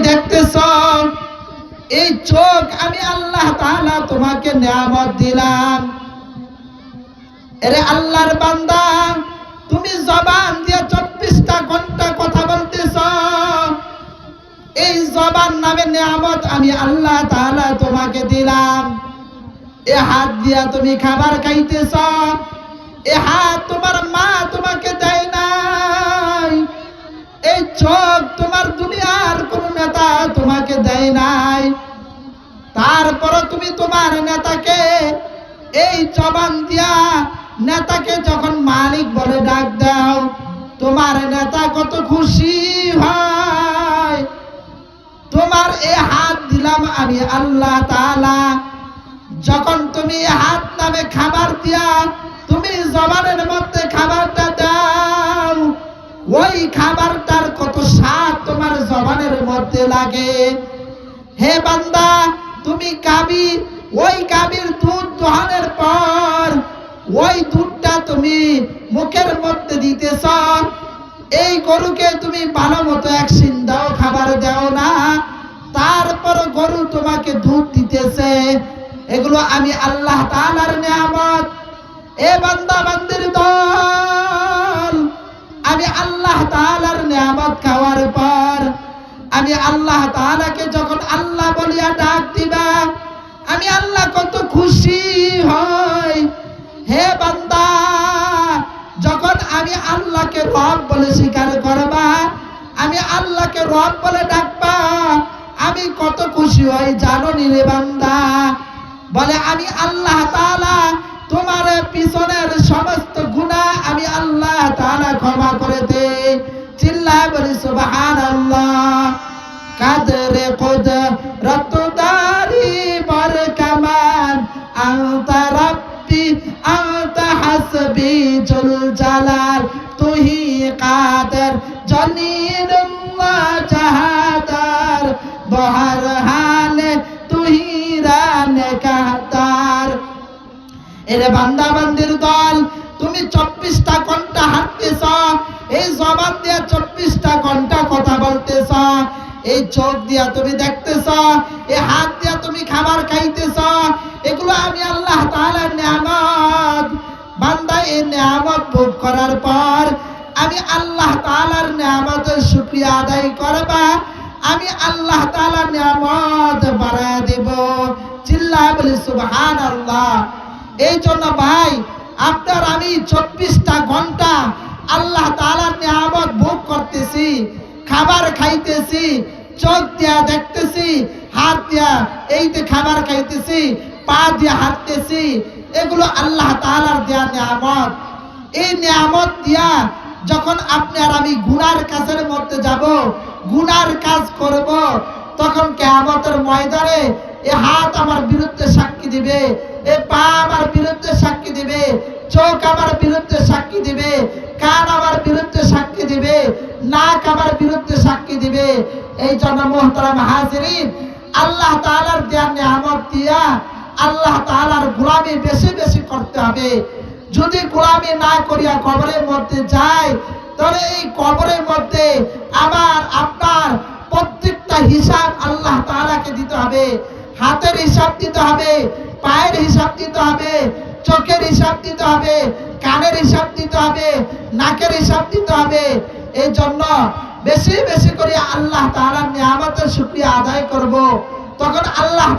দেখতেছ এই চোখ আমি আল্লাহ তাআলা তোমাকে নিয়ামত দিলাম। এরে আল্লাহর বান্দা, তুমি জবান দিয়ে 24টা ঘন্টা কথা বলতেছ। এই জবান নামে নিয়ামত আমি আল্লাহ তাআলা তোমাকে দিলাম। এ হাত দিয়া তুমি খাবার খাইতেছ। এ হাত তোমার মা তোমাকে দেয় নাই। এই চোখ তোমার দুনিয়ার কোন নেতা তোমাকে দেয় নাই। তারপর তুমি তোমার নেতাকে এই জবান দিয়া নেতাকে যখন মালিক বলে ডাক দাও, তোমার নেতা কত খুশি হয়। তোমার এই হাত দিলাম আমি আল্লাহ তাআলা। যখন তুমি হাত নামে খাবার দিয়া তুমি জবানের মধ্যে খাবারটা দাও, ওই খাবারটার কত স্বাদ তোমার জবানের মধ্যে লাগে। হে বান্দা, তুমি গাবি, ওই গাবির দুধ দোহানোর পর ওই দুধটা তুমি মুখের মধ্যে দিতেছ। এই গরুকে তুমি ভালো মতো এক সিন্দাও খাবার দাও না, তারপর গরু তোমাকে দুধ দিতেছে। এগুলো আমি আল্লাহ তাআলার নিয়ামত। এ বান্দা বান্দির দল, আমি আল্লাহ তাআলার নিয়ামত খাওয়ার পর আমি আল্লাহ তাআলাকে যখন আল্লাহ বলিয়া ডাক দিবা, আমি আল্লাহ কত খুশি হই। হে বান্দা, যখন আমি আল্লাহকে রব বলে স্বীকার করবা, আমি আল্লাহকে রব বলে ডাকবা, আমি কত খুশি হই জানো নি রে বান্দা। বলে আমি আল্লাহ তাআলা তোমার পিছনের সমস্ত গুনাহ আমি আল্লাহ তাআলা ক্ষমা করে দেই। চিল্লায় বলি সুবহানাল্লাহ। কাদরে কুদরত দারি বর কামাল আনতা রব্বি আনতা হাসবি জুল জালাল তুহি কাদের জলিলুল্লাহ জাহাদার বহর হালে তুহি রানে কাহতার। এরে বান্দা বান্দির দল, তুমি 24টা ঘন্টা হাঁটতেছ, এই জবান দিয়া 24টা ঘন্টা কথা বলতেছ, এই চোখ দিয়া তুমি দেখতেছ, এই হাত দিয়া তুমি খাবার খাইতেছ। এগুলো আমি আল্লাহ তাআলার নিয়ামত। বান্দা এই নিয়ামত ভোগ করার পর আমি আল্লাহ তাআলার নিয়ামতের শুকরিয়া আদায় করবা, আমি আল্লাহ তাআলার নিয়ামত বাড়ায় দেব। চিল্লায় বলি সুবহানাল্লাহ। এই জন্য ভাই, আপনার আমি 24টা ঘন্টা আল্লাহ তাআলার নিয়ামত ভোগ করতেছি, খাবার খাইতেছি, চোখ দিয়া দেখতেছি, হাত দিয়া এই যে খাবার খাইতেছি, পা দিয়া হাঁটতেছি, এগুলো আল্লাহ তাআলার দেয়া নিয়ামত। এই নিয়ামত দিয়া যখন আপনি আর আমি গুনার কাজের মধ্যে যাব, গুনার কাজ করব, তখন কিয়ামতের ময়দানে এ হাত আমার বিরুদ্ধে সাক্ষী দিবে, এ পা আমার বিরুদ্ধে সাক্ষী দিবে, চোখ আমার বিরুদ্ধে সাক্ষী দিবে, কান আমার বিরুদ্ধে সাক্ষী দিবে, নাক আমার বিরুদ্ধে সাক্ষী দিবে। এই জন্য মুহতারাম হাজিরিন, আল্লাহ তাআলার দেয়া নিয়ামত দিয়া আল্লাহ তাআলার গোলামি বেশি বেশি করতে হবে। যদি গোলামি না করিয়া কবরের মধ্যে যায়, তাহলে এই কবরের মধ্যে আমার আপনার প্রত্যেকটা হিসাব আল্লাহ তাআলাকে দিতে হবে। হাতের হিসাব দিতে হবে, পায়ের হিসাব দিতে হবে, চোখের হিসাব দিতে হবে, কানের হিসাব দিতে হবে, নাকের হিসাব দিতে হবে। এই জন্য বেশি বেশি করে আল্লাহ তাআলার নিয়ামতের শুকরিয়া আদায় করব, তখন আল্লাহ